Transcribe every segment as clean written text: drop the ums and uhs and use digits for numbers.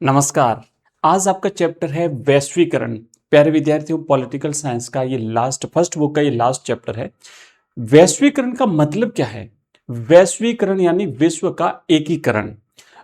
नमस्कार। आज आपका चैप्टर है वैश्वीकरण। प्यारे विद्यार्थियों, पॉलिटिकल साइंस का ये फर्स्ट बुक का ये लास्ट चैप्टर है। वैश्वीकरण का मतलब क्या है? वैश्वीकरण यानी विश्व का एकीकरण।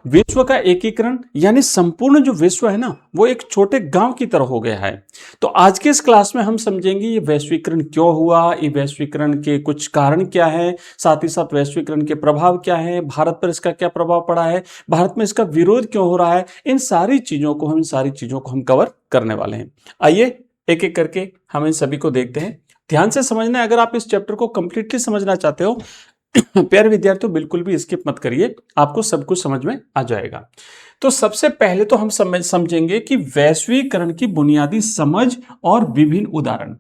विश्व का एकीकरण यानी संपूर्ण जो विश्व है ना, वो एक छोटे गांव की तरह हो गया है। तो आज के इस क्लास में हम समझेंगे ये वैश्वीकरण क्यों हुआ, ये वैश्वीकरण के कुछ कारण क्या है, साथ ही साथ वैश्वीकरण के प्रभाव क्या है, भारत पर इसका क्या प्रभाव पड़ा है, भारत में इसका विरोध क्यों हो रहा है। इन सारी चीजों को हम कवर करने वाले हैं। आइए एक एक करके हम इन सभी को देखते हैं। ध्यान से समझना है। अगर आप इस चैप्टर को कंप्लीटली समझना चाहते हो प्यारे विद्यार्थियों, बिल्कुल भी स्किप मत करिए, आपको सब कुछ समझ में आ जाएगा। तो सबसे पहले तो हम समझेंगे कि वैश्वीकरण की बुनियादी समझ और विभिन्न उदाहरण।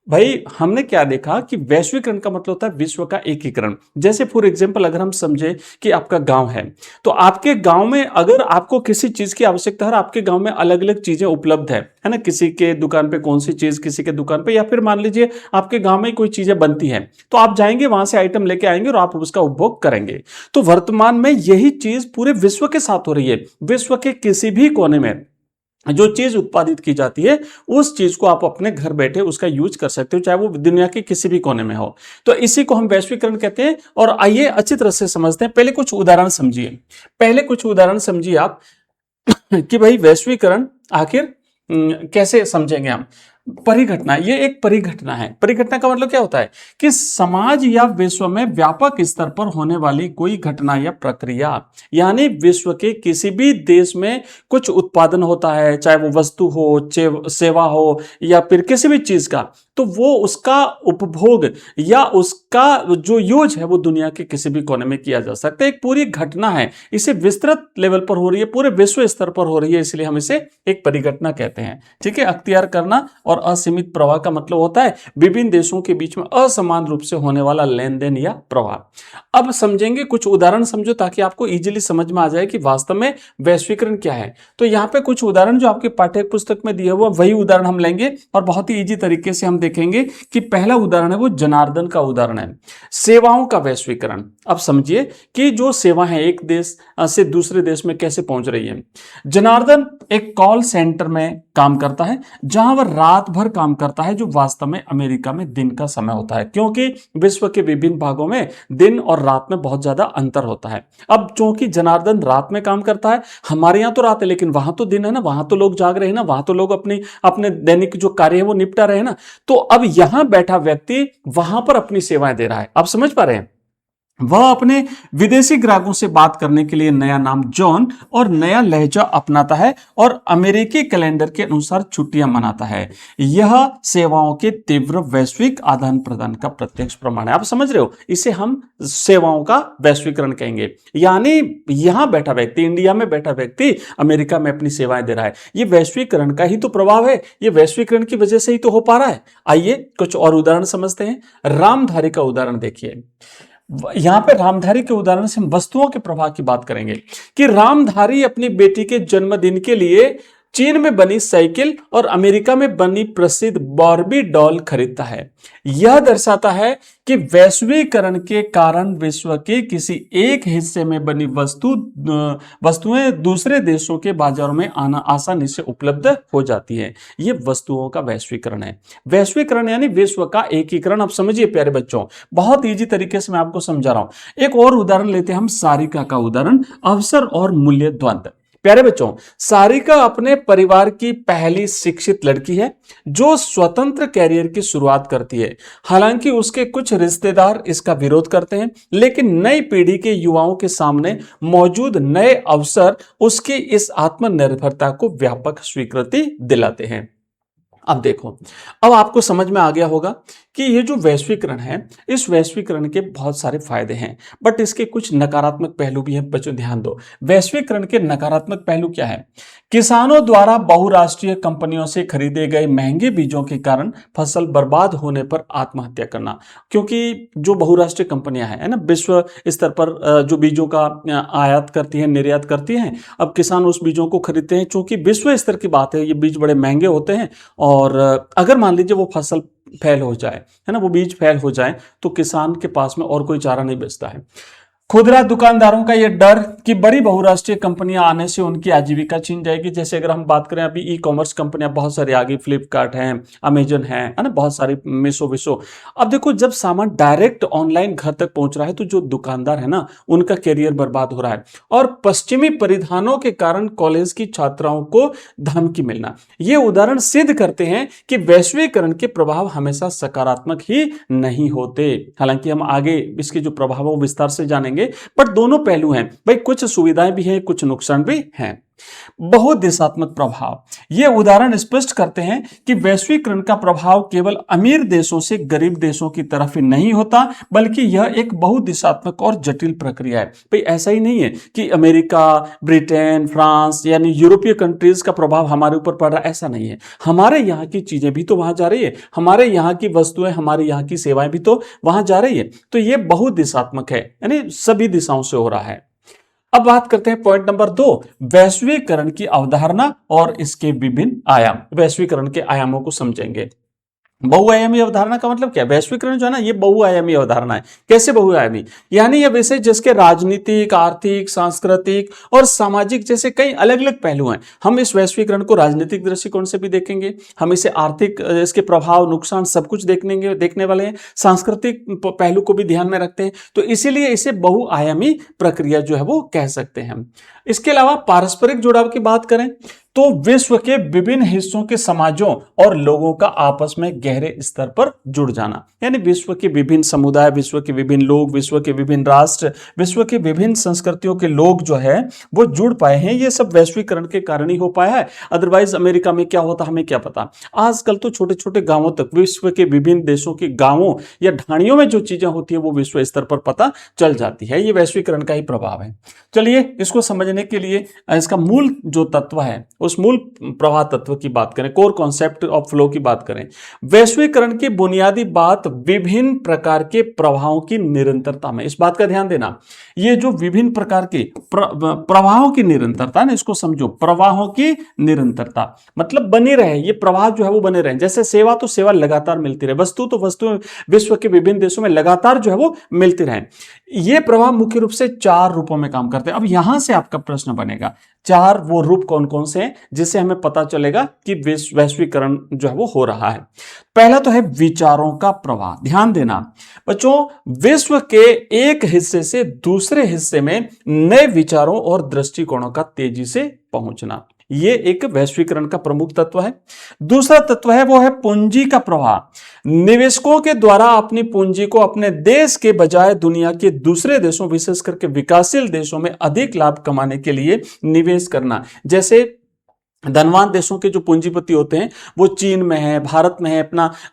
भाई, हमने क्या देखा कि वैश्वीकरण का मतलब होता है विश्व का एकीकरण। जैसे फॉर एग्जांपल अगर हम समझे कि आपका गांव है, तो आपके गांव में अगर आपको किसी चीज की आवश्यकता है, आपके गांव में अलग अलग चीजें उपलब्ध है ना, किसी के दुकान पे कौन सी चीज, किसी के दुकान पे, या फिर मान लीजिए आपके गांव में कोई चीजें बनती हैं, तो आप जाएंगे वहां से आइटम लेके आएंगे और आप उसका उपभोग करेंगे। तो वर्तमान में यही चीज पूरे विश्व के साथ हो रही है। विश्व के किसी भी कोने में जो चीज उत्पादित की जाती है, उस चीज को आप अपने घर बैठे उसका यूज कर सकते हो, चाहे वो दुनिया के किसी भी कोने में हो। तो इसी को हम वैश्वीकरण कहते हैं। और आइए अच्छी तरह से समझते हैं। पहले कुछ उदाहरण समझिए। आप कि भाई वैश्वीकरण आखिर कैसे समझेंगे हम। परिघटना, ये एक परिघटना है। परिघटना का मतलब क्या होता है कि समाज या विश्व में व्यापक स्तर पर होने वाली कोई घटना या प्रक्रिया, यानी विश्व के किसी भी देश में कुछ उत्पादन होता है, चाहे वो वस्तु हो, सेवा हो, या फिर किसी भी चीज का, तो वो उसका उपभोग या उसका जो यूज है वो दुनिया के किसी भी कोने में किया जा सकता है। एक पूरी घटना है, इसे विस्तृत लेवल पर हो रही है, पूरे विश्व स्तर पर हो रही है, इसलिए हम इसे एक परिघटना कहते हैं। ठीक है। अख्तियार करना और असीमित प्रवाह का मतलब होता है विभिन्न देशों के बीच में असमान रूप से होने वाला लेन देन या प्रवाह। अब समझेंगे, कुछ उदाहरण समझो ताकि आपको इजीली समझ में आ जाए कि वास्तव में वैश्वीकरण क्या है। तो यहाँ पे कुछ उदाहरण जो आपके पाठ्य पुस्तक में दिए हुआ, वही उदाहरण हम लेंगे और बहुत ही इजी तरीके से हम देखेंगे कि पहला उदाहरण है वो जनार्दन का उदाहरण है, सेवाओं का वैश्वीकरण। अब समझिए कि जो सेवा है एक देश से दूसरे देश में कैसे पहुंच रही है। जनार्दन एक कॉल सेंटर में काम करता है, जहां वह रात भर काम करता है, जो वास्तव में अमेरिका में दिन का समय होता है, क्योंकि विश्व के विभिन्न भागों में दिन और रात में बहुत ज्यादा अंतर होता है। अब चूंकि जनार्दन रात में काम करता है, हमारे यहां तो रात है लेकिन वहां तो दिन है ना, वहां तो लोग जाग रहे हैं ना, वहां तो लोग अपने अपने दैनिक जो कार्य है वो निपटा रहे हैं ना। तो अब यहां बैठा व्यक्ति वहां पर अपनी सेवाएं दे रहा है। आप समझ पा रहे हैं। वह अपने विदेशी ग्राहकों से बात करने के लिए नया नाम जॉन और नया लहजा अपनाता है और अमेरिकी कैलेंडर के अनुसार छुट्टियां मनाता है। यह सेवाओं के तीव्र वैश्विक आदान प्रदान का प्रत्यक्ष प्रमाण है। आप समझ रहे हो, इसे हम सेवाओं का वैश्वीकरण कहेंगे। यानी यहां बैठा व्यक्ति, इंडिया में बैठा व्यक्ति अमेरिका में अपनी सेवाएं दे रहा है। यह वैश्वीकरण का ही तो प्रभाव है, यह वैश्वीकरण की वजह से ही तो हो पा रहा है। आइए कुछ और उदाहरण समझते हैं। रामधारी का उदाहरण देखिए। यहां पे रामधारी के उदाहरण से हम वस्तुओं के प्रभाव की बात करेंगे कि रामधारी अपनी बेटी के जन्मदिन के लिए चीन में बनी साइकिल और अमेरिका में बनी प्रसिद्ध बार्बी डॉल खरीदता है। यह दर्शाता है कि वैश्वीकरण के कारण विश्व के किसी एक हिस्से में बनी वस्तुएं दूसरे देशों के बाजारों में आसानी से उपलब्ध हो जाती है। यह वस्तुओं का वैश्वीकरण है। वैश्वीकरण यानी विश्व का एकीकरण। आप समझिए प्यारे बच्चों, बहुत इजी तरीके से मैं आपको समझा रहा हूं। एक और उदाहरण लेते हैं हम, सारिका का उदाहरण, अवसर और मूल्य द्वंद्व। प्यारे बच्चों, सारिका अपने परिवार की पहली शिक्षित लड़की है जो स्वतंत्र कैरियर की शुरुआत करती है। हालांकि उसके कुछ रिश्तेदार इसका विरोध करते हैं, लेकिन नई पीढ़ी के युवाओं के सामने मौजूद नए अवसर उसकी इस आत्मनिर्भरता को व्यापक स्वीकृति दिलाते हैं। अब देखो, अब आपको समझ में आ गया होगा कि ये जो वैश्वीकरण है, इस वैश्वीकरण के बहुत सारे फायदे हैं, बट इसके कुछ नकारात्मक पहलू भी हैं। बच्चों ध्यान दो, वैश्वीकरण के नकारात्मक पहलू क्या है। किसानों द्वारा बहुराष्ट्रीय कंपनियों से खरीदे गए महंगे बीजों के कारण फसल बर्बाद होने पर आत्महत्या करना, क्योंकि जो बहुराष्ट्रीय कंपनियां हैं ना, विश्व स्तर पर जो बीजों का आयात करती हैं, निर्यात करती हैं, अब किसान उस बीजों को खरीदते हैं। चूंकि विश्व स्तर की बात है, ये बीज बड़े महंगे होते हैं, और अगर मान लीजिए वो फसल फेल हो जाए, है ना, वो बीज फेल हो जाए, तो किसान के पास में और कोई चारा नहीं बचता है। खुदरा दुकानदारों का ये डर कि बड़ी बहुराष्ट्रीय कंपनियां आने से उनकी आजीविका छीन जाएगी। जैसे अगर हम बात करें, अभी ई कॉमर्स कंपनियां बहुत सारी आ गई, फ्लिपकार्ट है, अमेजन है ना, बहुत सारी, मीशो विशो। अब देखो, जब सामान डायरेक्ट ऑनलाइन घर तक पहुंच रहा है तो जो दुकानदार है ना, उनका करियर बर्बाद हो रहा है। और पश्चिमी परिधानों के कारण कॉलेज की छात्राओं को धमकी मिलना, ये उदाहरण सिद्ध करते हैं कि वैश्वीकरण के प्रभाव हमेशा सकारात्मक ही नहीं होते। हालांकि हम आगे इसके जो प्रभाव है विस्तार से जानेंगे, बट दोनों पहलू हैं भाई, कुछ सुविधाएं भी हैं, कुछ नुकसान भी हैं। बहुदिशात्मक प्रभाव, ये उदाहरण स्पष्ट करते हैं कि वैश्वीकरण का प्रभाव केवल अमीर देशों से गरीब देशों की तरफ ही नहीं होता, बल्कि यह एक बहुदिशात्मक और जटिल प्रक्रिया है। भाई ऐसा ही नहीं है कि अमेरिका, ब्रिटेन, फ्रांस यानी यूरोपीय कंट्रीज का प्रभाव हमारे ऊपर पड़ रहा है, ऐसा नहीं है। हमारे यहाँ की चीजें भी तो वहां जा रही है, हमारे यहाँ की वस्तुएं, हमारे यहाँ की सेवाएं भी तो वहां जा रही है। तो ये बहुदिशात्मक है, यानी सभी दिशाओं से हो रहा है। अब बात करते हैं पॉइंट नंबर 2, वैश्वीकरण की अवधारणा और इसके विभिन्न आयाम। वैश्वीकरण के आयामों को समझेंगे। बहुआयामी अवधारणा का मतलब क्या है? वैश्वीकरण जो है ना, ये बहुआयामी अवधारणा है। कैसे बहुआयामी? यानी यह विषय जिसके राजनीतिक, आर्थिक, सांस्कृतिक और सामाजिक जैसे कई अलग अलग पहलू हैं। हम इस वैश्वीकरण को राजनीतिक दृष्टिकोण से भी देखेंगे, हम इसे आर्थिक, इसके प्रभाव, नुकसान सब कुछ देखने वाले हैं, सांस्कृतिक पहलू को भी ध्यान में रखते हैं। तो इसीलिए इसे बहुआयामी प्रक्रिया जो है वो कह सकते हैं हम। इसके अलावा पारस्परिक जुड़ाव की बात करें तो विश्व के विभिन्न हिस्सों के समाजों और लोगों का आपस में गहरे स्तर पर जुड़ जाना, यानी विश्व के विभिन्न समुदाय, विश्व के विभिन्न लोग, विश्व के विभिन्न राष्ट्र, विश्व के विभिन्न संस्कृतियों के लोग जो है वो जुड़ पाए हैं। ये सब वैश्वीकरण के कारण ही हो पाया है। अदरवाइज अमेरिका में क्या होता हमें क्या पता। आजकल तो छोटे छोटे गांवों तक, विश्व के विभिन्न देशों के गांवों या ढाणियों में जो चीजें होती है वो विश्व स्तर पर पता चल जाती है। ये वैश्वीकरण का ही प्रभाव है। चलिए इसको समझने के लिए इसका मूल जो तत्व है, उस मूल प्रवाह तत्व की बात करें, कोर कॉन्सेप्ट ऑफ फ्लो की बात करें। वैश्वीकरण की बुनियादी बात विभिन्न प्रकार के प्रवाहों की निरंतरता में, इस बात का ध्यान देना, ये जो विभिन्न प्रकार के प्रवाहों की निरंतरता ना, इसको समझो, प्रवाहों की निरंतरता मतलब बनी रहे, ये प्रवाह जो है वो बने रहे। जैसे सेवा तो सेवा लगातार मिलती रहे, वस्तु तो वस्तु विश्व के विभिन्न देशों में लगातार जो है वो मिलती रहे। ये प्रवाह मुख्य रूप से 4 रूपों में काम करते हैं। अब यहां से आपका प्रश्न बनेगा, 4 वो रूप कौन कौन से हैं जिससे हमें पता चलेगा कि वैश्वीकरण जो है वो हो रहा है। पहला तो है विचारों का प्रवाह। ध्यान देना बच्चों, विश्व के एक हिस्से से दूसरे हिस्से में नए विचारों और दृष्टिकोणों का तेजी से पहुंचना, ये एक वैश्वीकरण का प्रमुख तत्व है। दूसरा तत्व है वो है पूंजी का प्रवाह। निवेशकों के द्वारा अपनी पूंजी को अपने देश के बजाय दुनिया के दूसरे देशों, विशेष करके विकासशील देशों में अधिक लाभ कमाने के लिए निवेश करना। जैसे धनवान देशों के जो पूंजीपति होते हैं वो चीन में है, भारत में है,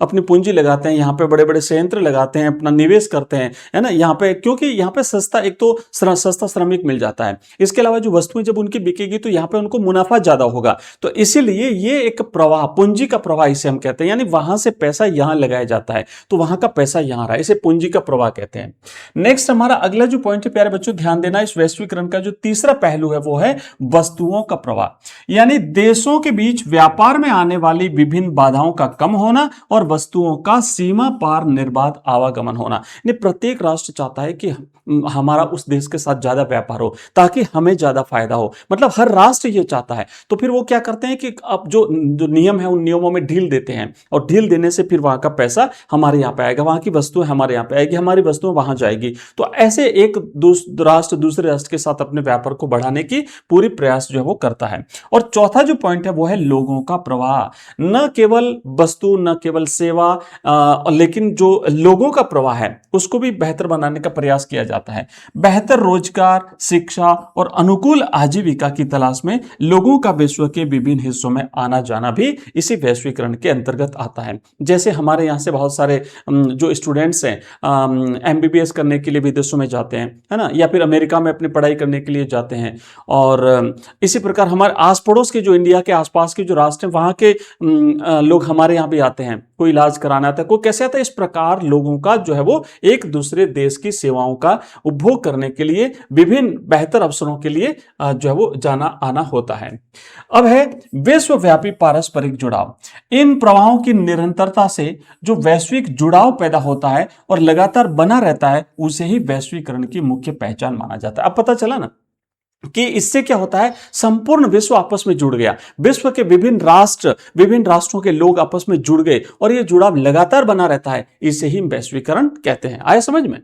अपनी पूंजी लगाते हैं, यहाँ पे बड़े बड़े संयंत्र लगाते हैं, अपना निवेश करते हैं, है ना, यहाँ पे, क्योंकि यहाँ पे सस्ता, एक तो सस्ता श्रमिक मिल जाता है, इसके अलावा जो वस्तुएं जब उनकी बिकेगी तो यहाँ पे उनको मुनाफा ज्यादा होगा। तो इसीलिए ये एक प्रवाह, पूंजी का प्रवाह इसे हम कहते हैं, यानी वहां से पैसा यहाँ लगाया जाता है तो वहां का पैसा यहाँ रहा, इसे पूंजी का प्रवाह कहते हैं। नेक्स्ट हमारा अगला जो पॉइंट है प्यारे बच्चों, ध्यान देना, इस वैश्वीकरण का जो तीसरा पहलू है वो है वस्तुओं का प्रवाह, यानी देशों के बीच व्यापार में आने वाली विभिन्न बाधाओं का कम होना और वस्तुओं का सीमा पार निर्बाध आवागमन होना। प्रत्येक राष्ट्र चाहता है कि हमारा उस देश के साथ ज्यादा व्यापार हो ताकि हमें ज्यादा फायदा हो, मतलब हर राष्ट्र ये चाहता है। तो फिर वो क्या करते हैं कि अब जो नियम है उन नियमों में ढील देते हैं, और ढील देने से फिर वहां का पैसा हमारे यहाँ पे आएगा, वहां की वस्तुएं हमारे यहाँ पे आएगी, हमारी वस्तुएं वहां जाएगी। तो ऐसे एक राष्ट्र दूसरे राष्ट्र के साथ अपने व्यापार को बढ़ाने की पूरी प्रयास जो है वो करता है। और चौथा जो पॉइंट है वो है लोगों का प्रवाह। न केवल वस्तु, न केवल सेवा, लेकिन जो लोगों का प्रवाह है उसको भी बेहतर बनाने का प्रयास किया जाता है। बेहतर रोजगार, शिक्षा और अनुकूल आजीविका की तलाश में लोगों का विश्व के विभिन्न हिस्सों में आना जाना भी इसी वैश्वीकरण के अंतर्गत आता है। जैसे हमारे यहाँ से बहुत सारे जो स्टूडेंट्स हैं एमबीबीएस करने के लिए विदेशों में जाते हैं, है ना, या फिर अमेरिका में अपनी पढ़ाई करने के लिए जाते हैं। और इसी प्रकार हमारे आस पड़ोस के जो इंडिया के आसपास के जो राष्ट्र हैं वहां के लोग हमारे यहाँ भी आते हैं, कोई इलाज कराना आता है, कोई कैसे आता है। इस प्रकार लोगों का जो है वो एक दूसरे देश की सेवाओं का उपभोग करने के लिए, विभिन्न बेहतर अवसरों के लिए जो है वो जाना आना होता है। अब है विश्वव्यापी पारस्परिक जुड़ाव। इन प्रवाहों की निरंतरता से जो वैश्विक जुड़ाव पैदा होता है और लगातार बना रहता है, उसे ही वैश्वीकरण की मुख्य पहचान माना जाता है। अब पता चला ना कि इससे क्या होता है, संपूर्ण विश्व आपस में जुड़ गया, विश्व के विभिन्न राष्ट्रों के लोग आपस में जुड़ गए और यह जुड़ाव लगातार बना रहता है। इसे ही वैश्वीकरण कहते हैं। आया समझ में?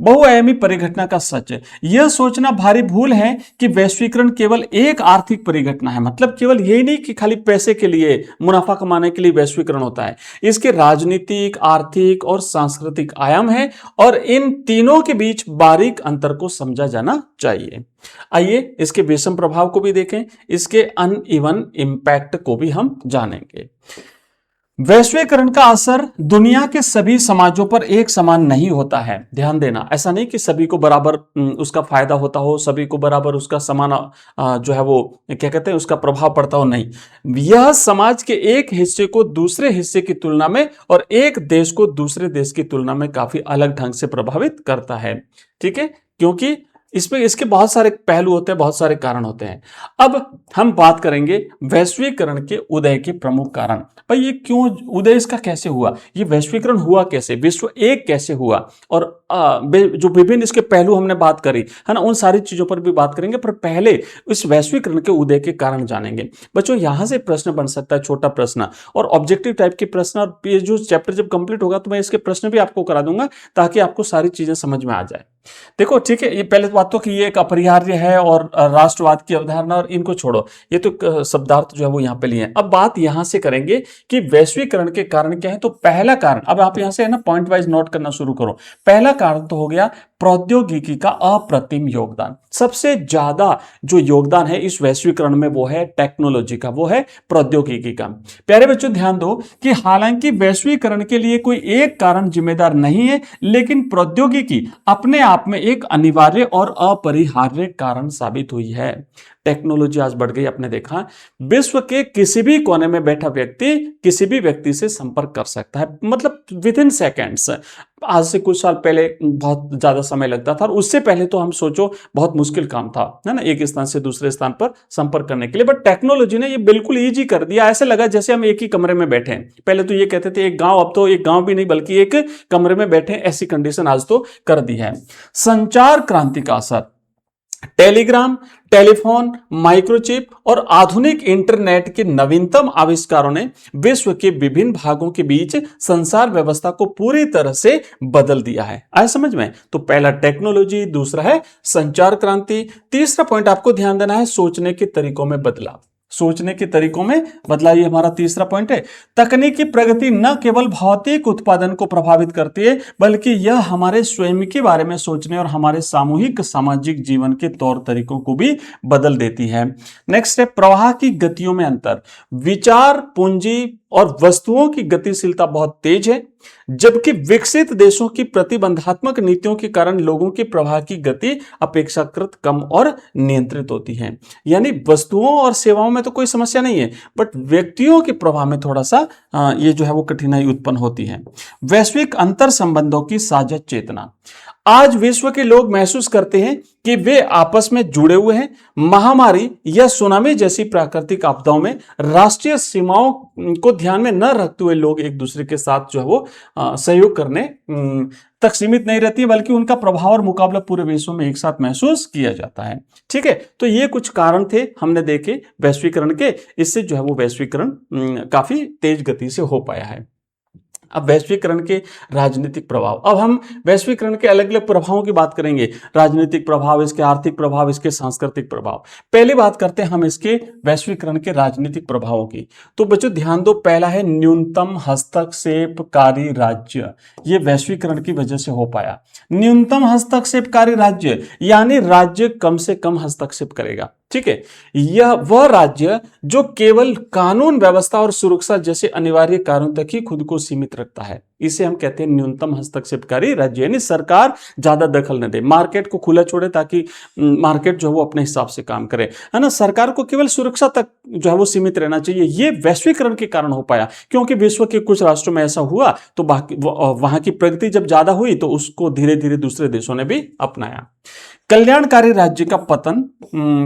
बहुआयामी परिघटना का सच। यह सोचना भारी भूल है कि वैश्वीकरण केवल एक आर्थिक परिघटना है। मतलब केवल यही नहीं कि खाली पैसे के लिए, मुनाफा कमाने के लिए वैश्वीकरण होता है। इसके राजनीतिक, आर्थिक और सांस्कृतिक आयाम है और इन तीनों के बीच बारीक अंतर को समझा जाना चाहिए। आइए इसके विषम प्रभाव को भी देखें, इसके अनइवन इंपैक्ट को भी हम जानेंगे। वैश्वीकरण का असर दुनिया के सभी समाजों पर एक समान नहीं होता है। ध्यान देना, ऐसा नहीं कि सभी को बराबर उसका फायदा होता हो, सभी को बराबर उसका समान जो है वो क्या कहते हैं उसका प्रभाव पड़ता हो, नहीं। यह समाज के एक हिस्से को दूसरे हिस्से की तुलना में और एक देश को दूसरे देश की तुलना में काफी अलग ढंग से प्रभावित करता है। ठीक है, क्योंकि इसमें इसके बहुत सारे पहलू होते हैं, बहुत सारे कारण होते हैं। अब हम बात करेंगे वैश्वीकरण के उदय के प्रमुख कारण। भाई ये क्यों उदय इसका कैसे हुआ, ये वैश्वीकरण हुआ कैसे, विश्व एक कैसे हुआ, और जो विभिन्न इसके पहलू हमने बात करी है ना, उन सारी चीजों पर भी बात करेंगे। पर पहले इस वैश्वीकरण के उदय के कारण जानेंगे। बच्चों यहां से प्रश्न बन सकता है, छोटा प्रश्न और ऑब्जेक्टिव टाइप के प्रश्न, और ये जो चैप्टर जब कंप्लीट होगा तो मैं इसके प्रश्न भी आपको करा दूंगा ताकि आपको सारी चीजें समझ में आ जाए। देखो ठीक है, ये पहले बात तो कि ये एक अपरिहार्य है और राष्ट्रवाद की अवधारणा, और इनको छोड़ो, ये तो शब्दार्थ जो है वो यहां पे लिए हैं। अब बात यहां से करेंगे कि वैश्वीकरण के कारण क्या है। तो पहला कारण, अब आप यहां से है ना पॉइंट वाइज नोट करना शुरू करो। पहला कारण तो हो गया प्रौद्योगिकी का अप्रतिम योगदान। सबसे ज्यादा जो योगदान है इस वैश्वीकरण में वो है टेक्नोलॉजी का, वो है प्रौद्योगिकी का। प्यारे बच्चों ध्यान दो कि हालांकि वैश्वीकरण के लिए कोई एक कारण जिम्मेदार नहीं है, लेकिन प्रौद्योगिकी अपने आप में एक अनिवार्य और अपरिहार्य कारण साबित हुई है। टेक्नोलॉजी आज बढ़ गई, आपने देखा विश्व के किसी भी कोने में बैठा व्यक्ति किसी भी व्यक्ति से संपर्क कर सकता है, मतलब विद इन सेकेंड्स। आज से कुछ साल पहले बहुत ज्यादा समय लगता था, और उससे पहले तो हम सोचो बहुत मुश्किल काम था, है ना, एक स्थान से दूसरे स्थान पर संपर्क करने के लिए। बट टेक्नोलॉजी ने ये बिल्कुल इजी कर दिया। ऐसे लगा जैसे हम एक ही कमरे में बैठे हैं। पहले तो ये कहते थे एक गांव, अब तो एक गांव भी नहीं बल्कि एक कमरे में बैठे, ऐसी कंडीशन आज तो कर दी है। संचार क्रांति का असर, टेलीग्राम, टेलीफोन, माइक्रोचिप और आधुनिक इंटरनेट के नवीनतम आविष्कारों ने विश्व के विभिन्न भागों के बीच संसार व्यवस्था को पूरी तरह से बदल दिया है। आया समझ में? तो पहला टेक्नोलॉजी, दूसरा है संचार क्रांति, तीसरा पॉइंट आपको ध्यान देना है सोचने के तरीकों में बदलाव। सोचने के तरीकों में बदलाव, ये हमारा तीसरा पॉइंट है। तकनीकी प्रगति न केवल भौतिक उत्पादन को प्रभावित करती है, बल्कि यह हमारे स्वयं के बारे में सोचने और हमारे सामूहिक सामाजिक जीवन के तौर तरीकों को भी बदल देती है। नेक्स्ट है प्रवाह की गतियों में अंतर। विचार, पूंजी और वस्तुओं की गतिशीलता बहुत तेज है, जबकि विकसित देशों की प्रतिबंधात्मक नीतियों के कारण लोगों के प्रवाह की गति अपेक्षाकृत कम और नियंत्रित होती है। यानी वस्तुओं और सेवाओं में तो कोई समस्या नहीं है, बट व्यक्तियों के प्रवाह में थोड़ा सा ये जो है वो कठिनाई उत्पन्न होती है। वैश्विक अंतर संबंधों की साझा चेतना। आज विश्व के लोग महसूस करते हैं कि वे आपस में जुड़े हुए हैं। महामारी या सुनामी जैसी प्राकृतिक आपदाओं में राष्ट्रीय सीमाओं को ध्यान में न रखते हुए लोग एक दूसरे के साथ जो है वो सहयोग करने तक सीमित नहीं रहती है, बल्कि उनका प्रभाव और मुकाबला पूरे विश्व में एक साथ महसूस किया जाता है। ठीक है, तो ये कुछ कारण थे हमने देखे वैश्वीकरण के, इससे जो है वो वैश्वीकरण काफी तेज गति से हो पाया है। अब वैश्वीकरण के राजनीतिक प्रभाव, अब हम वैश्वीकरण के अलग अलग प्रभावों की बात करेंगे। राजनीतिक प्रभाव, इसके आर्थिक प्रभाव, इसके सांस्कृतिक प्रभाव। पहले बात करते हैं हम इसके वैश्वीकरण के राजनीतिक प्रभावों की। तो बच्चों ध्यान दो, पहला है न्यूनतम हस्तक्षेपकारी राज्य। ये वैश्वीकरण की वजह से हो पाया। न्यूनतम हस्तक्षेपकारी राज्य यानी राज्य कम से कम हस्तक्षेप करेगा। ठीक है, यह वह राज्य जो केवल कानून व्यवस्था और सुरक्षा जैसे अनिवार्य कार्यों तक ही खुद को सीमित रखता है, इसे हम कहते हैं न्यूनतम हस्तक्षेपकारी राज्य। यानी सरकार ज्यादा दखल न दे, मार्केट को खुला छोड़े ताकि मार्केट जो है वो अपने हिसाब से काम करे, है ना। सरकार को केवल सुरक्षा तक जो है वो सीमित रहना चाहिए। ये वैश्वीकरण के कारण हो पाया, क्योंकि विश्व के कुछ राष्ट्रों में ऐसा हुआ तो बाकी वहां की प्रगति जब ज्यादा हुई तो उसको धीरे धीरे दूसरे देशों ने भी अपनाया। कल्याणकारी राज्य का पतन,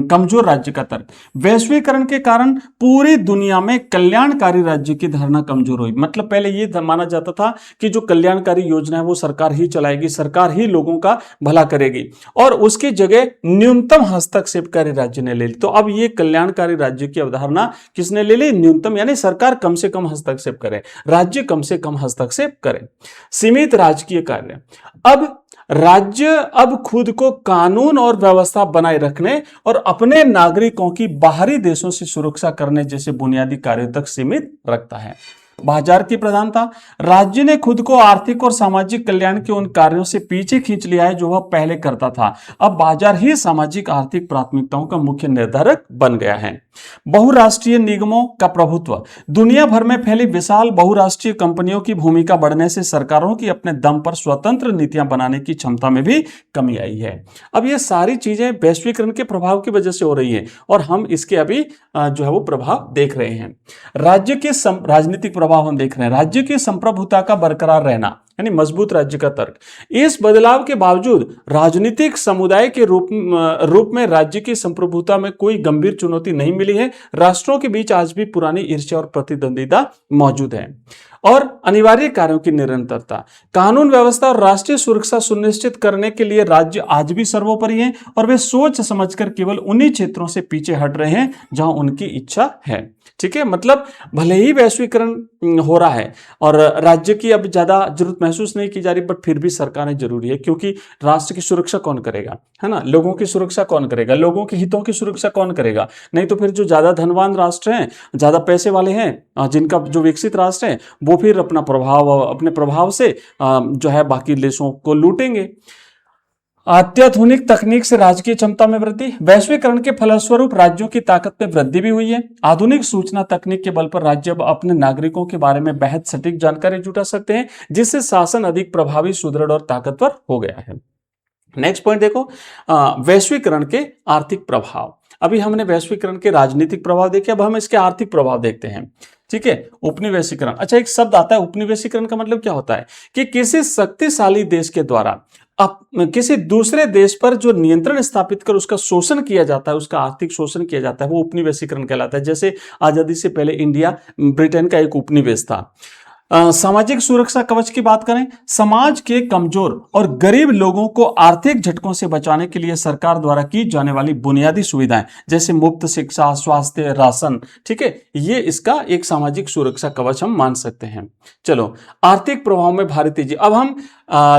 कमजोर राज्य का तर्क। वैश्वीकरण के कारण पूरी दुनिया में कल्याणकारी राज्य की धारणा कमजोर हुई। मतलब पहले ये माना जाता था कि जो कल्याणकारी योजना है वो सरकार ही चलाएगी, सरकार ही लोगों का भला करेगी, और उसकी जगह न्यूनतम हस्तक्षेपकारी राज्य ने ले ली। तो अब ये कल्याणकारी राज्य की अवधारणा किसने ले ली? न्यूनतम, यानी सरकार कम से कम हस्तक्षेप करे, राज्य कम से कम हस्तक्षेप करे। सीमित राजकीय कार्य। अब राज्य अब खुद को कानून और व्यवस्था बनाए रखने और अपने नागरिकों की बाहरी देशों से सुरक्षा करने जैसे बुनियादी कार्यों तक सीमित रखता है। बाजार की प्रधानता। राज्य ने खुद को आर्थिक और सामाजिक कल्याण के उन कार्यों से पीछे खींच लिया है जो वह पहले करता था। अब बाजार ही सामाजिक आर्थिक प्राथमिकताओं का मुख्य निर्धारक बन गया है। बहुराष्ट्रीय निगमों का प्रभुत्व। दुनिया भर में फैली विशाल बहुराष्ट्रीय कंपनियों की भूमिका बढ़ने से सरकारों की अपने दम पर स्वतंत्र नीतियां बनाने की क्षमता में भी कमी आई है। अब ये सारी चीजें वैश्वीकरण के प्रभाव की वजह से हो रही है और हम इसके अभी जो है वो प्रभाव देख रहे हैं। राज्य के राजनीतिक प्रभाव हम देख रहे हैं। राज्य की संप्रभुता का बरकरार रहना, यानी मजबूत राज्य का तर्क। इस बदलाव के बावजूद राजनीतिक समुदाय के रूप में राज्य की संप्रभुता में कोई गंभीर चुनौती नहीं मिली है। राष्ट्रों के बीच आज भी पुरानी ईर्ष्या और प्रतिद्वंदिता मौजूद है। और अनिवार्य कार्यों की निरंतरता। कानून व्यवस्था और राष्ट्रीय सुरक्षा सुनिश्चित करने के लिए राज्य आज भी सर्वोपरि हैं और वे सोच समझकर केवल उन्हीं क्षेत्रों से पीछे हट रहे हैं जहां उनकी इच्छा है। ठीक है, मतलब भले ही वैश्वीकरण हो रहा है और राज्य की अब ज्यादा जरूरत महसूस नहीं की जा रही, बट फिर भी सरकारें जरूरी है, क्योंकि राष्ट्र की सुरक्षा कौन करेगा, है ना। लोगों की सुरक्षा कौन करेगा, लोगों के हितों की सुरक्षा कौन करेगा। नहीं तो फिर जो ज्यादा धनवान राष्ट्र हैं, ज्यादा पैसे वाले हैं, जिनका जो विकसित राष्ट्र है, वो फिर अपने प्रभाव से जो है बाकी देशों को लूटेंगे। अत्याधुनिक तकनीक से राजकीय क्षमता में वृद्धि। वैश्वीकरण के फलस्वरूप राज्यों की ताकत में वृद्धि भी हुई है। आधुनिक सूचना तकनीक के बल पर राज्य अब अपने नागरिकों के बारे में बेहद सटीक जानकारी जुटा सकते हैं, जिससे शासन अधिक प्रभावी, सुदृढ़ और ताकतवर हो गया है। नेक्स्ट पॉइंट देखो, वैश्वीकरण के आर्थिक प्रभाव। अभी हमने वैश्वीकरण के राजनीतिक प्रभाव देखे, अब हम इसके आर्थिक प्रभाव देखते हैं। ठीक है, उपनिवेशीकरण। अच्छा, एक शब्द आता है उपनिवेशीकरण का मतलब क्या होता है कि किसी शक्तिशाली देश के द्वारा अब किसी दूसरे देश पर जो नियंत्रण स्थापित कर उसका शोषण किया जाता है, उसका आर्थिक शोषण किया जाता है, वो उपनिवेशीकरण कहलाता है। जैसे आजादी से पहले इंडिया ब्रिटेन का एक उपनिवेश था। सामाजिक सुरक्षा कवच की बात करें, समाज के कमजोर और गरीब लोगों को आर्थिक झटकों से बचाने के लिए सरकार द्वारा की जाने वाली बुनियादी सुविधाएं जैसे मुफ्त शिक्षा, स्वास्थ्य, राशन, ठीक है, ये इसका एक सामाजिक सुरक्षा कवच हम मान सकते हैं। चलो, आर्थिक प्रभाव में भारी तेजी। अब हम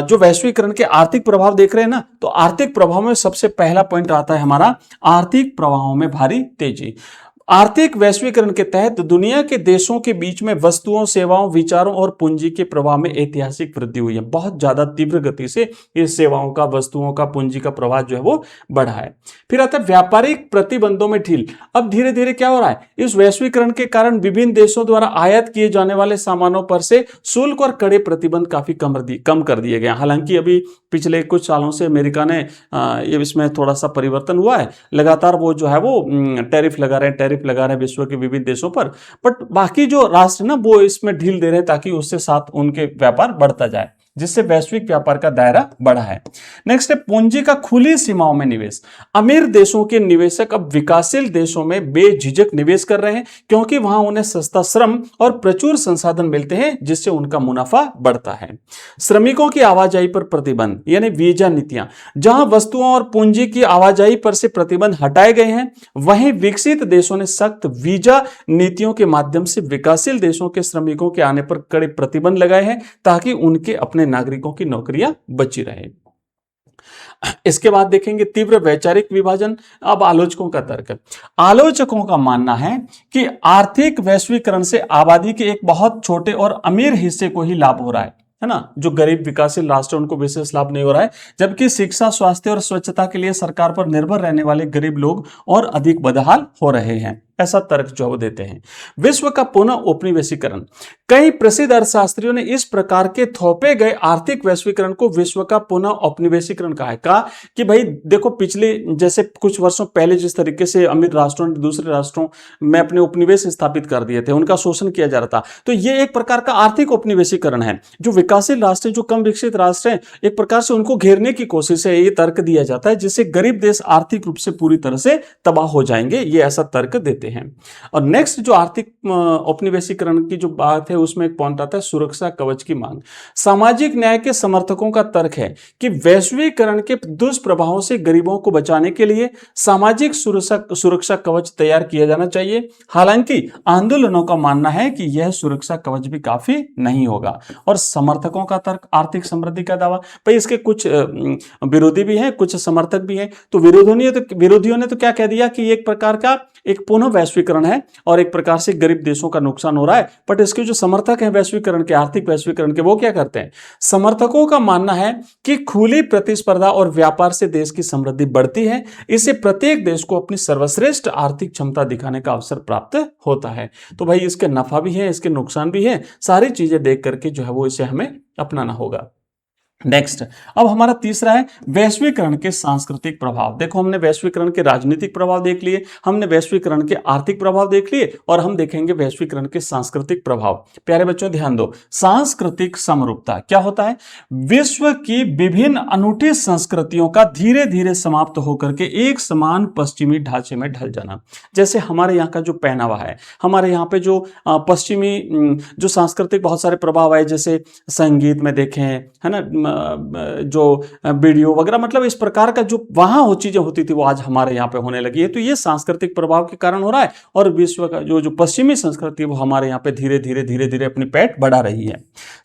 जो वैश्वीकरण के आर्थिक प्रभाव देख रहे हैं ना, तो आर्थिक प्रभाव में सबसे पहला पॉइंट आता है हमारा आर्थिक प्रभावों में भारी तेजी। आर्थिक वैश्वीकरण के तहत दुनिया के देशों के बीच में वस्तुओं, सेवाओं, विचारों और पूंजी के प्रवाह में ऐतिहासिक वृद्धि हुई है। बहुत ज्यादा तीव्र गति से इस सेवाओं का, वस्तुओं का, पूंजी का प्रवाह जो है वो बढ़ा है। फिर आता है व्यापारिक प्रतिबंधों में ढील। अब धीरे धीरे क्या हो रहा है, इस वैश्वीकरण के कारण विभिन्न देशों द्वारा आयात किए जाने वाले सामानों पर से शुल्क और कड़े प्रतिबंध काफी कम कर दिए गए। हालांकि अभी पिछले कुछ सालों से अमेरिका ने इसमें थोड़ा सा परिवर्तन हुआ है, लगातार वो जो है वो टैरिफ लगा रहे हैं विश्व के विभिन्न देशों पर, बट बाकी जो राष्ट्र ना वो इसमें ढील दे रहे हैं ताकि उससे साथ उनके व्यापार बढ़ता जाए, जिससे वैश्विक व्यापार का दायरा बढ़ा है। नेक्स्ट है पूंजी का खुली सीमाओं में निवेश। अमीर देशों के निवेशक अब विकासशील देशों में बेझिझक निवेश कर रहे हैं, क्योंकि वहां उन्हें सस्ता श्रम और प्रचुर संसाधन मिलते हैं, जिससे उनका मुनाफा बढ़ता है। श्रमिकों की आवाजाही पर प्रतिबंध, यानी वीजा नीतियां। जहां वस्तुओं और पूंजी की आवाजाही पर से प्रतिबंध हटाए गए हैं, वहीं विकसित देशों ने सख्त वीजा नीतियों के माध्यम से विकासशील देशों के श्रमिकों के आने पर कड़े प्रतिबंध लगाए हैं, ताकि उनके अपने नागरिकों की नौकरियां बची रहे। इसके बाद देखेंगे तीव्र वैचारिक विभाजन। अब आलोचकों का तर्क है। आलोचकों का मानना है कि आर्थिक वैश्वीकरण से आबादी के एक बहुत छोटे और अमीर हिस्से को ही लाभ हो रहा है। है ना, जो गरीब विकासशील राष्ट्र उनको विशेष लाभ नहीं हो रहा है, जबकि शिक्षा, स्वास्थ्य और स्वच्छता के लिए सरकार पर निर्भर रहने वाले गरीब लोग और अधिक बदहाल हो रहे हैं। ऐसा तर्क जो वो देते हैं। विश्व का पुनः औपनिवेशीकरण। कई प्रसिद्ध अर्थशास्त्रियों ने इस प्रकार के थोपे गए आर्थिक वैश्वीकरण को विश्व का पुनः औपनिवेशीकरण कहा कि भाई देखो, पिछले जैसे कुछ वर्षों पहले जिस तरीके से अमीर राष्ट्रों ने दूसरे राष्ट्रों में अपने उपनिवेश स्थापित कर दिए थे, उनका शोषण किया जा रहा था, तो ये एक प्रकार का आर्थिक औपनिवेशीकरण है। जो विकासशील राष्ट्र, जो कम विकसित राष्ट्र हैं, एक प्रकार से उनको घेरने की कोशिश है, ये तर्क दिया जाता है, जिससे गरीब देश आर्थिक रूप से पूरी तरह से तबाह हो जाएंगे, ये ऐसा तर्क देते हैं। और नेक्स्ट जो आर्थिक औपनिवेशीकरण की जो बात है, उसमें एक पॉइंट आता है सुरक्षा कवच की मांग। सामाजिक न्याय के समर्थकों का तर्क है कि वैश्वीकरण के दुष्प्रभावों से गरीबों को बचाने के लिए सामाजिक सुरक्षा कवच तैयार किया जाना चाहिए। हालांकि आंदोलनों का मानना है कि यह सुरक्षा कवच भी काफी नहीं होगा। और समर्थकों का तर्क, आर्थिक समृद्धि का दावा, भाई इसके कुछ विरोधी भी हैं, कुछ समर्थक भी हैं। तो विरोधियों ने तो क्या कह दिया कि एक प्रकार का एक पुनः वैश्वीकरण है और एक प्रकार से गरीब देशों का नुकसान हो रहा है। बट इसके जो समर्थक हैं वैश्वीकरण के, आर्थिक वैश्वीकरण के, वो क्या करते हैं? समर्थकों का मानना है कि खुली प्रतिस्पर्धा और व्यापार से देश की समृद्धि बढ़ती है, इससे प्रत्येक देश को अपनी सर्वश्रेष्ठ आर्थिक क्षमता दिखाने का अवसर प्राप्त होता है। तो भाई इसके नफा भी है, इसके नुकसान भी है, सारी चीजें देख करके जो है वो इसे हमें अपनाना होगा। नेक्स्ट, अब हमारा तीसरा है वैश्वीकरण के सांस्कृतिक प्रभाव। देखो, हमने वैश्वीकरण के राजनीतिक प्रभाव देख लिए, हमने वैश्वीकरण के आर्थिक प्रभाव देख लिए, और हम देखेंगे वैश्वीकरण के सांस्कृतिक प्रभाव। प्यारे बच्चों ध्यान दो, सांस्कृतिक समरूपता क्या होता है? विश्व की विभिन्न अनूठी संस्कृतियों का धीरे धीरे समाप्त होकर के एक समान पश्चिमी ढांचे में ढल जाना। जैसे हमारे यहाँ का जो पहनावा है, हमारे यहाँ पे जो पश्चिमी जो सांस्कृतिक बहुत सारे प्रभाव आए, जैसे संगीत में देखें, है ना, जो वीडियो वगैरह, मतलब इस प्रकार का जो वहां वो चीजें होती थी वो आज हमारे यहाँ पे होने लगी है। तो ये सांस्कृतिक प्रभाव के कारण हो रहा है, और विश्व का जो पश्चिमी संस्कृति है वो हमारे यहाँ पे धीरे धीरे अपनी पैठ बढ़ा रही है।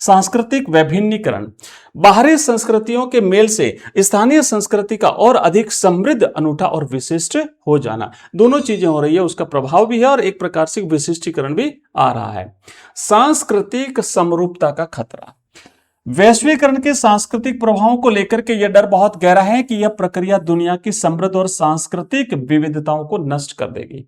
सांस्कृतिक वैभिन्नीकरण, बाहरी संस्कृतियों के मेल से स्थानीय संस्कृति का और अधिक समृद्ध, अनूठा और विशिष्ट हो जाना, दोनों चीजें हो रही है। उसका प्रभाव भी है और एक प्रकार से विशिष्टीकरण भी आ रहा है। सांस्कृतिक समरूपता का खतरा। वैश्वीकरण के सांस्कृतिक प्रभावों को लेकर के यह डर बहुत गहरा है कि यह प्रक्रिया दुनिया की समृद्ध और सांस्कृतिक विविधताओं को नष्ट कर देगी।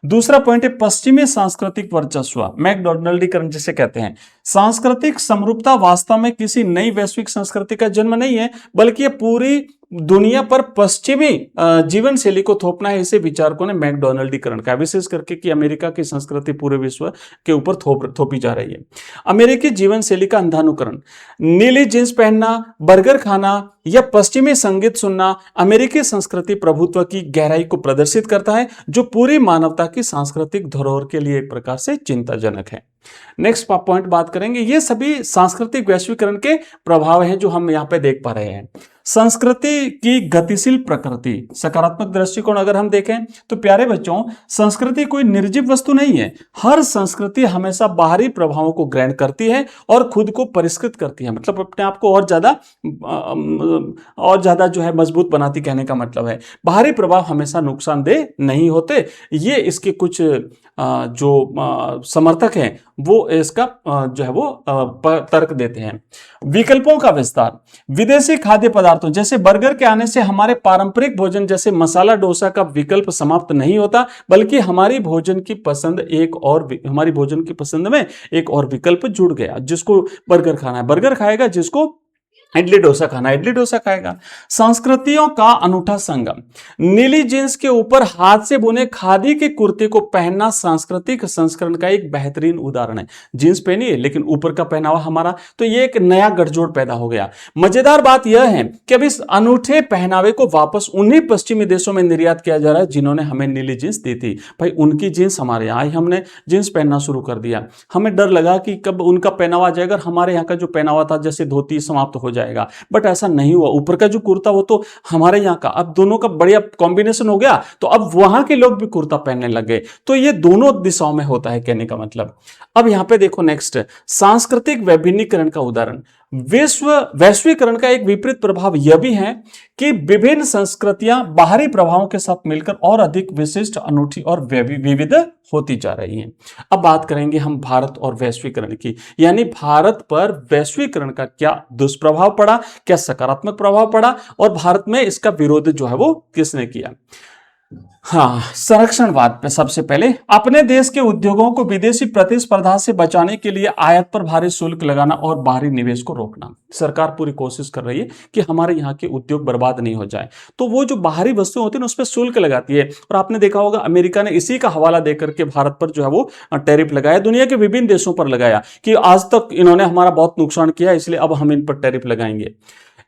दूसरा पॉइंट है पश्चिमी सांस्कृतिक वर्चस्व, मैकडॉनल्डीकरण जिसे कहते हैं। सांस्कृतिक समरूपता वास्तव में किसी नई वैश्विक संस्कृति का जन्म नहीं है, बल्कि यह पूरी दुनिया पर पश्चिमी जीवन शैली को थोपना है। इसे विचारकों ने मैकडॉनल्डीकरण का, विशेष करके कि अमेरिका की संस्कृति पूरे विश्व के ऊपर थोपी जा रही है। अमेरिकी जीवन शैली का अंधानुकरण, नीली जींस पहनना, बर्गर खाना या पश्चिमी संगीत सुनना अमेरिकी संस्कृति प्रभुत्व की गहराई को प्रदर्शित करता है, जो पूरी मानवता की सांस्कृतिक धरोहर के लिए एक प्रकार से चिंताजनक है। नेक्स्ट पॉइंट बात करेंगे, ये सभी सांस्कृतिक वैश्वीकरण के प्रभाव हैं जो हम यहां पे देख पा रहे हैं। संस्कृति की गतिशील प्रकृति, सकारात्मक दृष्टिकोण अगर हम देखें तो प्यारे बच्चों, संस्कृति कोई निर्जीव वस्तु नहीं है। हर संस्कृति हमेशा बाहरी प्रभावों को ग्रहण करती है और खुद को परिष्कृत करती है, मतलब अपने आप को और ज्यादा जो है मजबूत बनाती, कहने का मतलब है। बाहरी प्रभाव हमेशा नुकसानदेह नहीं होते। ये इसके कुछ जो समर्थक हैं वो इसका जो है वो तर्क देते हैं। विकल्पों का विस्तार, विदेशी खाद्य पदार्थों जैसे बर्गर के आने से हमारे पारंपरिक भोजन जैसे मसाला डोसा का विकल्प समाप्त नहीं होता, बल्कि हमारी भोजन की पसंद में एक और विकल्प जुड़ गया। जिसको बर्गर खाना है बर्गर खाएगा, जिसको इडली डोसा खाना इडली डोसा खाएगा। संस्कृतियों का अनूठा संगम, नीली जींस के ऊपर हाथ से बुने खादी के कुर्ते को पहनना सांस्कृतिक संस्करण का एक बेहतरीन उदाहरण है। जींस पहनी है लेकिन ऊपर का पहनावा हमारा, तो ये एक नया गठजोड़ पैदा हो गया। मजेदार बात यह है कि अब इस अनूठे पहनावे को वापस उन्हीं पश्चिमी देशों में निर्यात किया जा रहा है जिन्होंने हमें नीली जींस दी थी। भाई उनकी जींस हमारे यहाँ आई, हमने जींस पहनना शुरू कर दिया। हमें डर लगा कि कब उनका पहनावा आ जाएगा, हमारे यहाँ का जो पहनावा था जैसे धोती समाप्त हो जाएगा, बट ऐसा नहीं हुआ। ऊपर का जो कुर्ता वो तो हमारे यहाँ का, अब दोनों का बढ़िया कॉम्बिनेशन हो गया, तो अब वहां के लोग भी कुर्ता पहनने लग गए। तो ये दोनों दिशाओं में होता है, कहने का मतलब। अब यहां पे देखो नेक्स्ट, सांस्कृतिक वैभिन्नीकरण का उदाहरण। वैश्वीकरण का एक विपरीत प्रभाव यह भी है कि विभिन्न संस्कृतियां बाहरी प्रभावों के साथ मिलकर और अधिक विशिष्ट, अनूठी और विविध होती जा रही हैं। अब बात करेंगे हम भारत और वैश्वीकरण की, यानी भारत पर वैश्वीकरण का क्या दुष्प्रभाव पड़ा, क्या सकारात्मक प्रभाव पड़ा, और भारत में इसका विरोध जो है वो किसने किया। हाँ, संरक्षणवाद पे सबसे पहले अपने देश के उद्योगों को विदेशी प्रतिस्पर्धा से बचाने के लिए आयात पर भारी शुल्क लगाना और बाहरी निवेश को रोकना। सरकार पूरी कोशिश कर रही है कि हमारे यहाँ के उद्योग बर्बाद नहीं हो जाए, तो वो जो बाहरी वस्तुएं होती है उस पर शुल्क लगाती है। और आपने देखा होगा अमेरिका ने इसी का हवाला देकर के भारत पर जो है वो टैरिफ लगाया, दुनिया के विभिन्न देशों पर लगाया कि आज तक इन्होंने हमारा बहुत नुकसान किया, इसलिए अब हम इन पर टैरिफ लगाएंगे।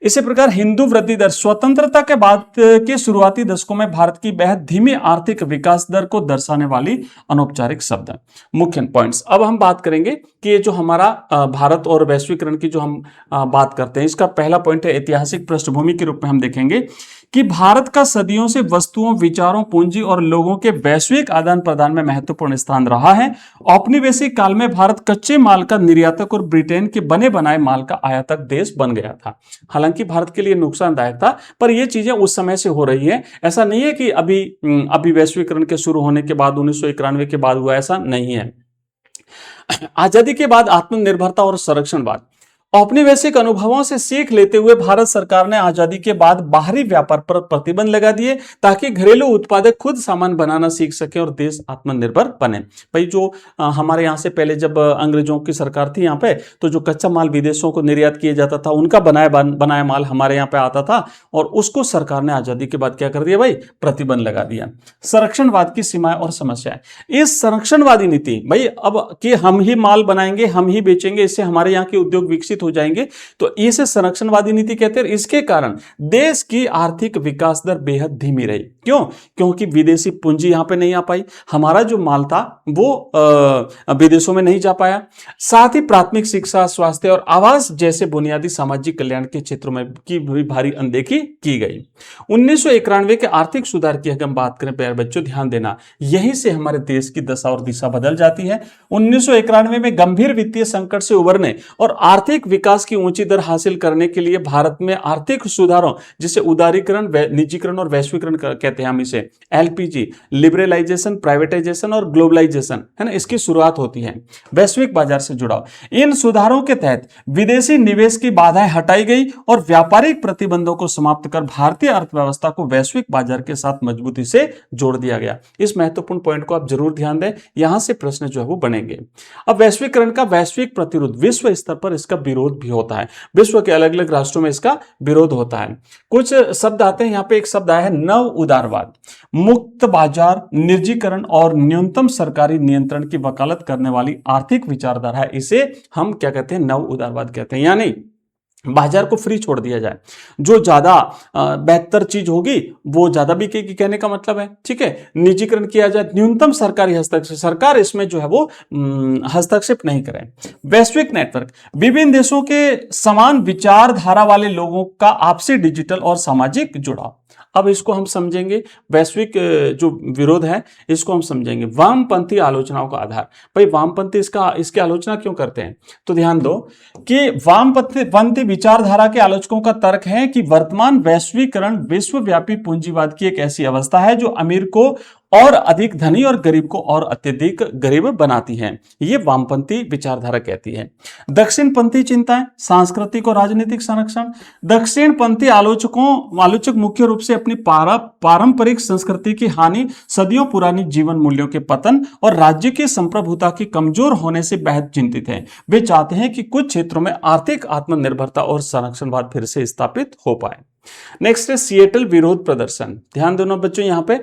इसी प्रकार हिंदू वृद्धि दर स्वतंत्रता के बाद के शुरुआती दशकों में भारत की बेहद धीमी आर्थिक विकास दर को दर्शाने वाली अनौपचारिक शब्द है। मुख्य पॉइंट्स अब हम बात करेंगे कि ये जो हमारा भारत और वैश्वीकरण की जो हम बात करते हैं, इसका पहला पॉइंट है ऐतिहासिक पृष्ठभूमि के रूप में हम देखेंगे कि भारत का सदियों से वस्तुओं, विचारों, पूंजी और लोगों के वैश्विक आदान प्रदान में महत्वपूर्ण स्थान रहा है। औपनिवेशिक काल में भारत कच्चे माल का निर्यातक और ब्रिटेन के बने बनाए माल का आयातक देश बन गया था। हालांकि भारत के लिए नुकसानदायक था, पर यह चीजें उस समय से हो रही है। ऐसा नहीं है कि अभी वैश्वीकरण के शुरू होने के बाद 1991 के बाद हुआ, ऐसा नहीं है। आजादी के बाद आत्मनिर्भरता और संरक्षणवाद। औपनिवेशिक अनुभवों से सीख लेते हुए भारत सरकार ने आजादी के बाद बाहरी व्यापार पर प्रतिबंध लगा दिए ताकि घरेलू उत्पादक खुद सामान बनाना सीख सके और देश आत्मनिर्भर बने। भाई जो हमारे यहाँ से पहले जब अंग्रेजों की सरकार थी यहाँ पे, तो जो कच्चा माल विदेशों को निर्यात किया जाता था, उनका बनाया माल हमारे यहाँ पे आता था और उसको सरकार ने आजादी के बाद क्या कर दिया भाई, प्रतिबंध लगा दिया। संरक्षणवाद की सीमाएं और समस्याएं। इस संरक्षणवादी नीति भाई अब कि हम ही माल बनाएंगे, हम ही बेचेंगे, इससे हमारे यहाँ के उद्योग विकसित हो जाएंगे, तो इसे संरक्षणवादी नीति कहते हैं। इसके कारण देश की आर्थिक विकास दर बेहद धीमी रही। क्यों? क्योंकि विदेशी पूंजी यहां पे नहीं आ पाई, हमारा जो माल था वो विदेशों में नहीं जा पाया। साथ ही प्राथमिक शिक्षा, स्वास्थ्य और आवास जैसे बुनियादी सामाजिक कल्याण के क्षेत्रों में की भी भारी अनदेखी की गई। 1991 के आर्थिक सुधार की अगर हम बात करें प्यारे बच्चों, ध्यान देना, यहीं से हमारे देश की दशा और दिशा बदल जाती है। 1991 में गंभीर वित्तीय संकट से उबरने और आर्थिक विकास की ऊंची दर हासिल करने के लिए भारत में आर्थिक सुधारों, जिसे उदारीकरण, निजीकरण और वैश्वीकरण कहते हैं हम इसे, एलपीजी, लिबरलाइजेशन, प्राइवेटाइजेशन और ग्लोबलाइजेशन, है ना, इसकी शुरुआत होती है। वैश्विक बाजार से जुड़ाव। इन सुधारों के तहत विदेशी निवेश की बाधाएं हटाई गई और व्यापारिक प्रतिबंधों को समाप्त कर भारतीय अर्थव्यवस्था को वैश्विक बाजार के साथ मजबूती से जोड़ दिया गया। इस महत्वपूर्ण पॉइंट को आप जरूर ध्यान दें, यहां से प्रश्न जो है वो बनेंगे। अब वैश्वीकरण का वैश्विक प्रतिरोध, विश्व स्तर पर इसका विरोध भी होता है, विश्व के अलग अलग राष्ट्रों में इसका विरोध होता है। कुछ शब्द आते हैं, यहां पे एक शब्द आया है नव उदारवाद। मुक्त बाजार, निजीकरण और न्यूनतम सरकारी नियंत्रण की वकालत करने वाली आर्थिक विचारधारा है, इसे हम क्या कहते हैं, नव उदारवाद कहते हैं। यानी बाजार को फ्री छोड़ दिया जाए, जो ज्यादा बेहतर चीज होगी वो ज्यादा बिकेगी, कहने का मतलब है, ठीक है। निजीकरण किया जाए, न्यूनतम सरकारी हस्तक्षेप, सरकार इसमें जो है वो हस्तक्षेप नहीं करे। वैश्विक नेटवर्क, विभिन्न देशों के समान विचारधारा वाले लोगों का आपसी डिजिटल और सामाजिक जुड़ाव। अब इसको हम समझेंगे, वैश्विक जो विरोध है इसको हम समझेंगे। वामपंथी आलोचनाओं का आधार। भाई वामपंथी इसकी आलोचना क्यों करते हैं, तो ध्यान दो कि वामपंथी विचारधारा के आलोचकों का तर्क है कि वर्तमान वैश्वीकरण विश्वव्यापी पूंजीवाद की एक ऐसी अवस्था है जो अमीर को और अधिक धनी और गरीब को और अत्यधिक गरीब बनाती है, ये वामपंथी विचारधारा कहती है। दक्षिणपंथी चिंताएं, सांस्कृतिक और राजनीतिक संरक्षण। दक्षिणपंथी आलोचक मुख्य रूप से अपनी पारंपरिक संस्कृति की हानि, सदियों पुरानी जीवन मूल्यों के पतन और राज्य की संप्रभुता की कमजोर होने से बेहद चिंतित हैं। वे चाहते हैं कि कुछ क्षेत्रों में आर्थिक आत्मनिर्भरता और संरक्षणवाद फिर से स्थापित हो पाए। नेक्स्ट है सिएटल विरोध प्रदर्शन। ध्यान देना बच्चों यहां पे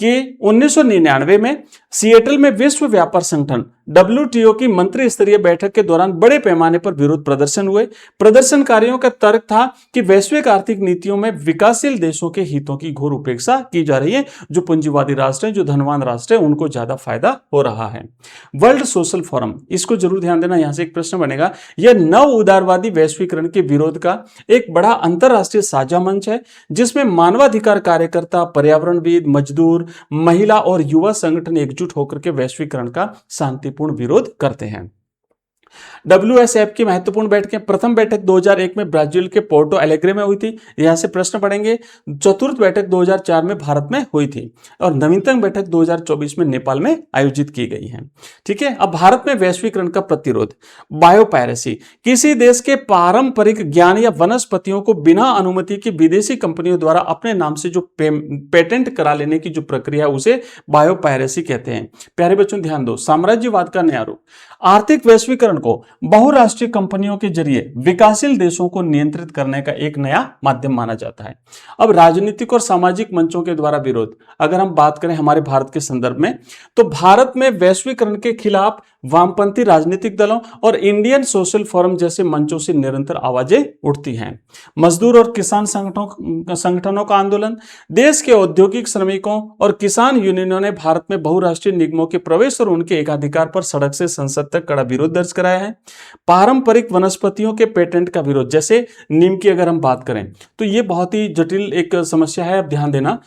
कि 1999 में सिएटल में विश्व व्यापार संगठन WTO की मंत्री स्तरीय बैठक के दौरान बड़े पैमाने पर विरोध प्रदर्शन हुए। प्रदर्शनकारियों का तर्क था कि वैश्विक आर्थिक नीतियों में विकासशील देशों के हितों की घोर उपेक्षा की जा रही है। जो पूंजीवादी राष्ट्र हैं, जो धनवान राष्ट्र हैं, उनको ज्यादा फायदा हो रहा है। वर्ल्ड सोशल फोरम, इसको जरूर ध्यान देना, यहां से एक प्रश्न बनेगा। यह नव उदारवादी वैश्वीकरण के विरोध का एक बड़ा अंतरराष्ट्रीय साझा मंच है, जिसमें मानवाधिकार कार्यकर्ता, पर्यावरणविद, मजदूर, महिला और युवा संगठन एकजुट होकर के वैश्वीकरण का शांतिपूर्ण विरोध करते हैं। WSF की महत्वपूर्ण बैठकें, प्रथम बैठक 2001 में ब्राजील के पोर्टो एलेग्रे में हुई थी, यहां से प्रश्न पढ़ेंगे। चतुर्थ बैठक 2004 में भारत में हुई थी और नवीनतम बैठक 2024 में नेपाल में आयोजित की गई है। ठीक है, अब भारत में वैश्वीकरण का प्रतिरोध, बायोपायरेसी, किसी देश के पारंपरिक ज्ञान या वनस्पतियों को बिना अनुमति की विदेशी कंपनियों द्वारा अपने नाम से जो पेटेंट करा लेने की जो प्रक्रिया है उसे बायोपायरेसी कहते हैं। प्यारे बच्चों ध्यान दो, साम्राज्यवाद का नया रूप, आर्थिक वैश्वीकरण को बहुराष्ट्रीय कंपनियों के जरिए विकासशील देशों को नियंत्रित करने का एक नया माध्यम माना जाता है। अब राजनीतिक और सामाजिक मंचों के द्वारा विरोध, अगर हम बात करें हमारे भारत के संदर्भ में, तो भारत में वैश्वीकरण के खिलाफ वामपंथी राजनीतिक दलों और इंडियन सोशल फोरम जैसे मंचों से निरंतर आवाजें उठती हैं। मजदूर और किसान संगठनों का आंदोलन, देश के औद्योगिक श्रमिकों और किसान यूनियनों ने भारत में बहुराष्ट्रीय निगमों के प्रवेश और उनके एकाधिकार पर सड़क से संसद तक कड़ा विरोध दर्ज कराया है। पारंपरिक वनस्पतियों के पेटेंट का विरोध, जैसे नीम की अगर हम बात करें तो यह बहुत ही जटिल एक समस्या है। अब ध्यान देना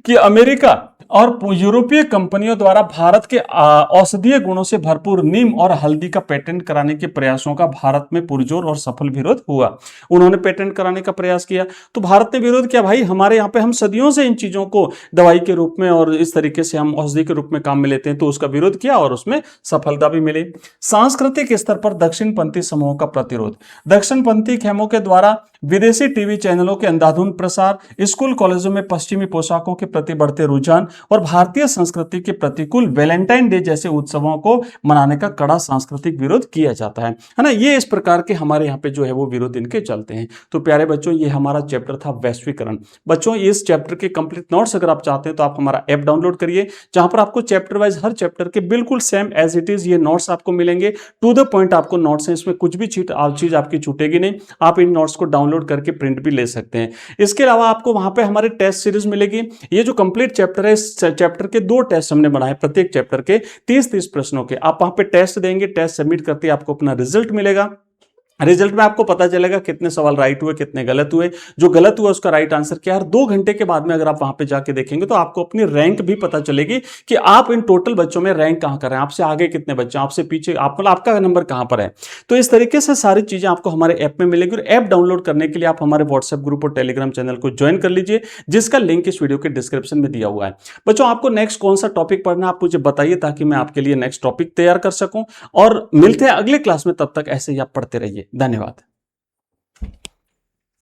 कि अमेरिका और यूरोपीय कंपनियों द्वारा भारत के औषधीय गुणों से भरपूर नीम और हल्दी का पेटेंट कराने के प्रयासों का भारत में पुरजोर और सफल विरोध हुआ। उन्होंने पेटेंट कराने का प्रयास किया तो भारत ने विरोध किया, भाई हमारे यहाँ पे हम सदियों से इन चीजों को दवाई के रूप में और इस तरीके से हम औषधि के रूप में काम में लेते हैं, तो उसका विरोध किया और उसमें सफलता भी मिली। सांस्कृतिक स्तर पर दक्षिणपंथी समूहों का प्रतिरोध, दक्षिणपंथी खेमों के द्वारा विदेशी टीवी चैनलों के अंधाधुंध प्रसार, स्कूल कॉलेजों में पश्चिमी पोशाकों के प्रति बढ़ते रुझान और भारतीय संस्कृति के प्रतिकूल वैलेंटाइन डे जैसे उत्सवों को मनाने का कड़ा सांस्कृतिक विरोध किया जाता है ना। ये इस प्रकार के हमारे यहाँ पे जो है वो विरोध इनके चलते हैं। तो प्यारे बच्चों, ये हमारा चैप्टर था वैश्वीकरण। बच्चों, इस चैप्टर के कंप्लीट नोट्स अगर आप चाहते हैं तो आप हमारा ऐप डाउनलोड करिए, जहां पर आपको चैप्टर वाइज हर चैप्टर के बिल्कुल सेम एज इट इज ये नोट्स आपको मिलेंगे। टू द पॉइंट आपको नोट्स हैं, इसमें कुछ भी चीज आपकी छूटेगी नहीं। आप इन नोट्स को डाउनलोड करके प्रिंट भी ले सकते हैं। इसके अलावा आपको वहां पे हमारे टेस्ट सीरीज मिलेगी। ये जो कंप्लीट चैप्टर है, इस चैप्टर के 2 टेस्ट हमने बनाए, प्रत्येक चैप्टर के 30-30 प्रश्नों के। आप वहां पे टेस्ट देंगे, टेस्ट सबमिट करते ही आपको अपना रिजल्ट मिलेगा। रिजल्ट में आपको पता चलेगा कितने सवाल राइट हुए, कितने गलत हुए, जो गलत हुआ उसका राइट आंसर क्या है। और 2 घंटे के बाद में अगर आप वहां पे जाके देखेंगे तो आपको अपनी रैंक भी पता चलेगी कि आप इन टोटल बच्चों में रैंक कहां कर रहे हैं, आपसे आगे कितने बच्चे, आपसे पीछे, आपका नंबर कहां पर है। तो इस तरीके से सारी चीजें आपको हमारे ऐप में मिलेगी। और ऐप डाउनलोड करने के लिए आप हमारे व्हाट्सएप ग्रुप और टेलीग्राम चैनल को ज्वाइन कर लीजिए, जिसका लिंक इस वीडियो के डिस्क्रिप्शन में दिया हुआ है। बच्चों, आपको नेक्स्ट कौन सा टॉपिक पढ़ना है आप मुझे बताइए, ताकि मैं आपके लिए नेक्स्ट टॉपिक तैयार कर सकूं। और मिलते हैं अगले क्लास में, तब तक ऐसे ही आप पढ़ते रहिए। धन्यवाद।